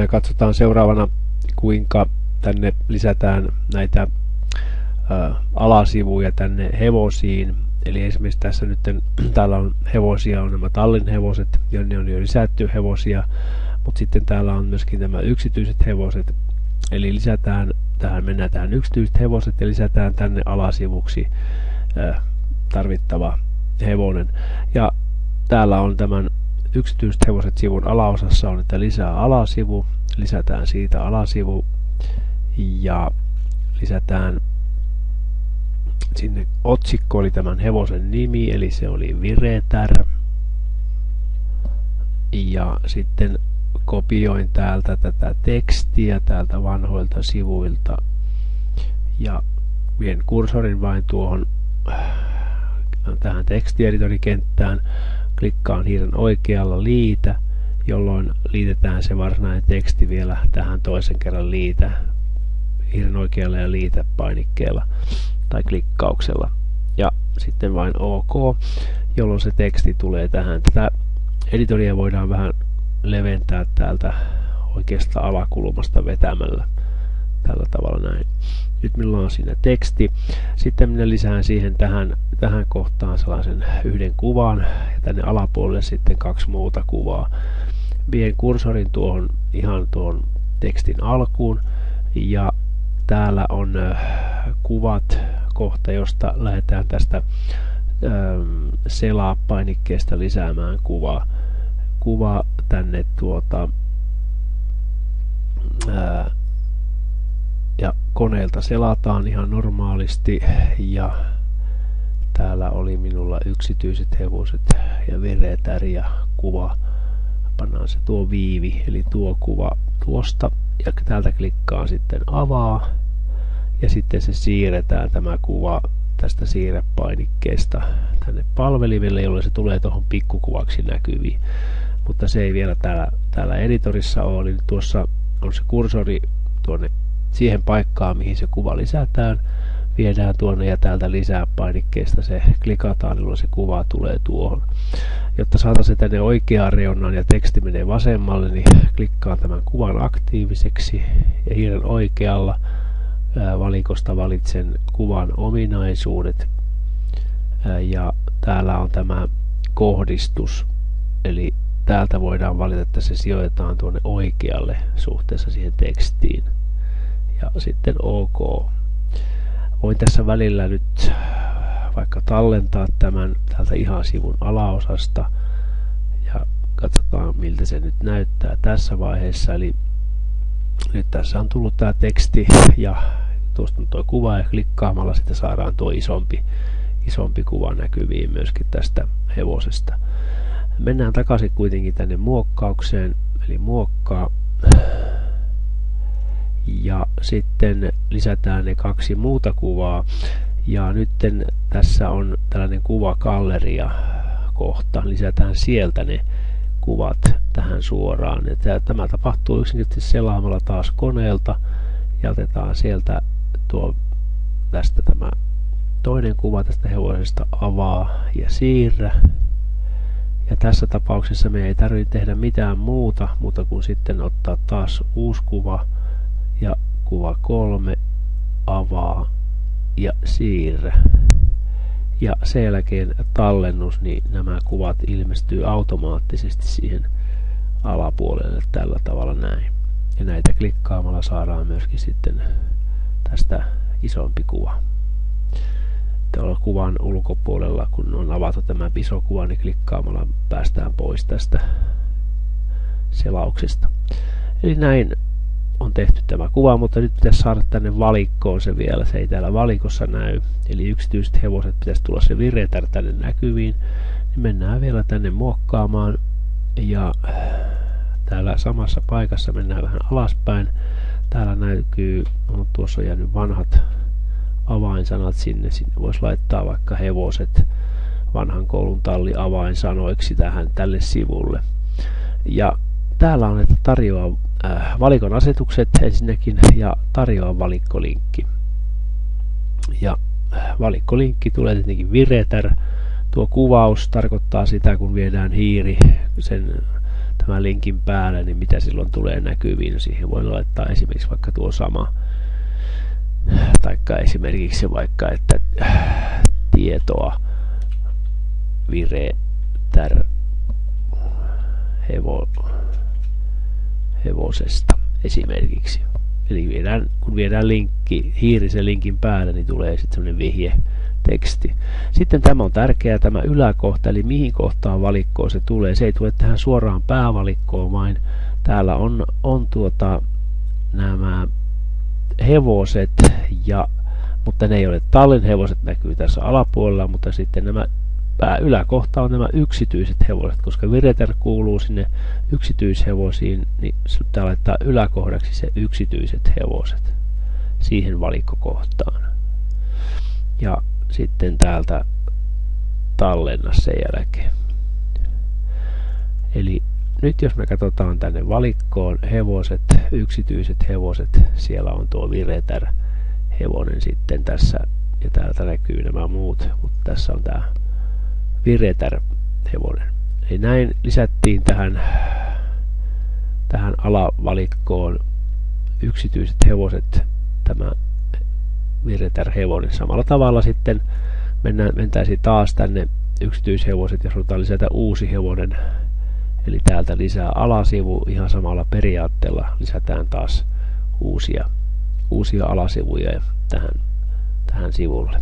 Katsotaan seuraavana, kuinka tänne lisätään näitä alasivuja tänne hevosiin. Eli esimerkiksi tässä nyt täällä on hevosia, on nämä tallin hevoset, jonne on jo lisätty hevosia, mutta sitten täällä on myöskin nämä yksityiset hevoset. Eli lisätään mennään tähän yksityiset hevoset ja lisätään tänne alasivuksi tarvittava hevonen. Ja täällä on tämän yksityiset hevoset sivun alaosassa on, että lisää alasivu, lisätään siitä alasivu ja lisätään sinne otsikko, oli tämän hevosen nimi, eli se oli Viretär. Ja sitten kopioin täältä tätä tekstiä täältä vanhoilta sivuilta ja vien kursorin vain tuohon tähän tekstieditorikenttään, klikkaan hiiren oikealla liitä, jolloin liitetään se varsinainen teksti vielä tähän toisen kerran liitä, hiiren oikealla ja liitä painikkeella tai klikkauksella ja sitten vain OK, jolloin se teksti tulee tähän. Tätä editoria voidaan vähän leventää täältä oikeasta alakulmasta vetämällä tällä tavalla näin. Nyt minulla on siinä teksti. Sitten minä lisään siihen tähän kohtaan sellaisen yhden kuvan ja tänne alapuolelle sitten 2 muuta kuvaa. Vien kursorin ihan tuohon tekstin alkuun ja täällä on kuvat kohta, josta lähdetään tästä selaa painikkeesta lisäämään kuva tänne ja koneelta selataan ihan normaalisti ja täällä oli minulla yksityiset hevoset ja Viretär ja kuva, pannaan se tuo viivi eli tuo kuva tuosta ja täältä klikkaan sitten avaa ja sitten se siirretään tämä kuva tästä siirrepainikkeesta tänne palvelimelle, jolloin se tulee tuohon pikkukuvaksi näkyviin. Mutta se ei vielä täällä editorissa ole, niin tuossa on se kursori tuonne siihen paikkaan, mihin se kuva lisätään, viedään tuonne ja täältä lisää painikkeesta se klikataan, jolloin se kuva tulee tuohon. Jotta saadaan se tänne oikeaan reunaan ja teksti menee vasemmalle, niin klikkaan tämän kuvan aktiiviseksi ja hiiren oikealla valikosta valitsen kuvan ominaisuudet ja täällä on tämä kohdistus, eli täältä voidaan valita, että se sijoitetaan tuonne oikealle suhteessa siihen tekstiin ja sitten OK. Voin tässä välillä nyt vaikka tallentaa tämän täältä ihan sivun alaosasta ja katsotaan miltä se nyt näyttää tässä vaiheessa. Eli nyt tässä on tullut tämä teksti ja tuosta on tuo kuva ja klikkaamalla sitten saadaan tuo isompi kuva näkyviin myöskin tästä hevosesta. Mennään takaisin kuitenkin tänne muokkaukseen, eli muokkaa ja sitten lisätään ne 2 muuta kuvaa ja nyt tässä on tällainen kuvagalleria kohta, lisätään sieltä ne kuvat tähän suoraan. Ja tämä tapahtuu yksinkertaisesti selaamalla taas koneelta ja otetaan sieltä tästä tämä toinen kuva tästä hevosesta, avaa ja siirrä. Ja tässä tapauksessa me ei tarvitse tehdä mitään muuta kuin sitten ottaa taas uusi kuva ja kuva 3, avaa ja siirrä. Ja sen jälkeen tallennus, niin nämä kuvat ilmestyy automaattisesti siihen alapuolelle tällä tavalla näin. Ja näitä klikkaamalla saadaan myöskin sitten tästä isompi kuva. Tuolla kuvan ulkopuolella, kun on avattu tämä iso kuva, niin klikkaamalla päästään pois tästä selauksesta. Eli näin on tehty tämä kuva, mutta nyt pitäisi saada tänne valikkoon se vielä. Se ei täällä valikossa näy. Eli yksityiset hevoset pitäisi tulla se Viretär tänne näkyviin. Niin mennään vielä tänne muokkaamaan ja täällä samassa paikassa mennään vähän alaspäin. Täällä näkyy, tuossa on jäänyt vanhat avainsanat sinne voisi laittaa vaikka hevoset vanhan koulun talli avainsanoiksi tälle sivulle. Ja täällä on, että tarjoaa valikon asetukset ensinnäkin ja tarjoaa valikkolinkki. Ja valikkolinkki tulee tietenkin Viretär. Tuo kuvaus tarkoittaa sitä, kun viedään hiiri tämän linkin päälle, niin mitä silloin tulee näkyviin. Siihen voi laittaa esimerkiksi vaikka tuo sama, taikka esimerkiksi vaikka, että tietoa Viretär hevosesta esimerkiksi. Eli kun viedään linkki, hiirisen linkin päälle, niin tulee sitten sellainen vihje teksti. Sitten tämä on tärkeää, tämä yläkohta, eli mihin kohtaan valikkoon se tulee. Se ei tule tähän suoraan päävalikkoon, vaan täällä on nämä hevoset, mutta ne ei ole tallin hevoset, näkyy tässä alapuolella, mutta sitten nämä yläkohta on nämä yksityiset hevoset, koska Viretär kuuluu sinne yksityishevosiin, niin pitää laittaa yläkohdaksi se yksityiset hevoset siihen valikkokohtaan. Ja sitten täältä tallenna sen jälkeen. Eli nyt jos me katsotaan tänne valikkoon hevoset, yksityiset hevoset, siellä on tuo Viretär hevonen sitten tässä, ja täältä näkyy nämä muut, mutta tässä on tämä Viretär hevonen. Eli näin lisättiin tähän alavalikkoon yksityiset hevoset, tämä Viretär hevonen. Samalla tavalla sitten mentäisiin taas tänne yksityishevoset, jos halutaan lisätä uusi hevonen. Eli täältä lisää alasivu, ihan samalla periaatteella lisätään taas uusia alasivuja tähän sivulle.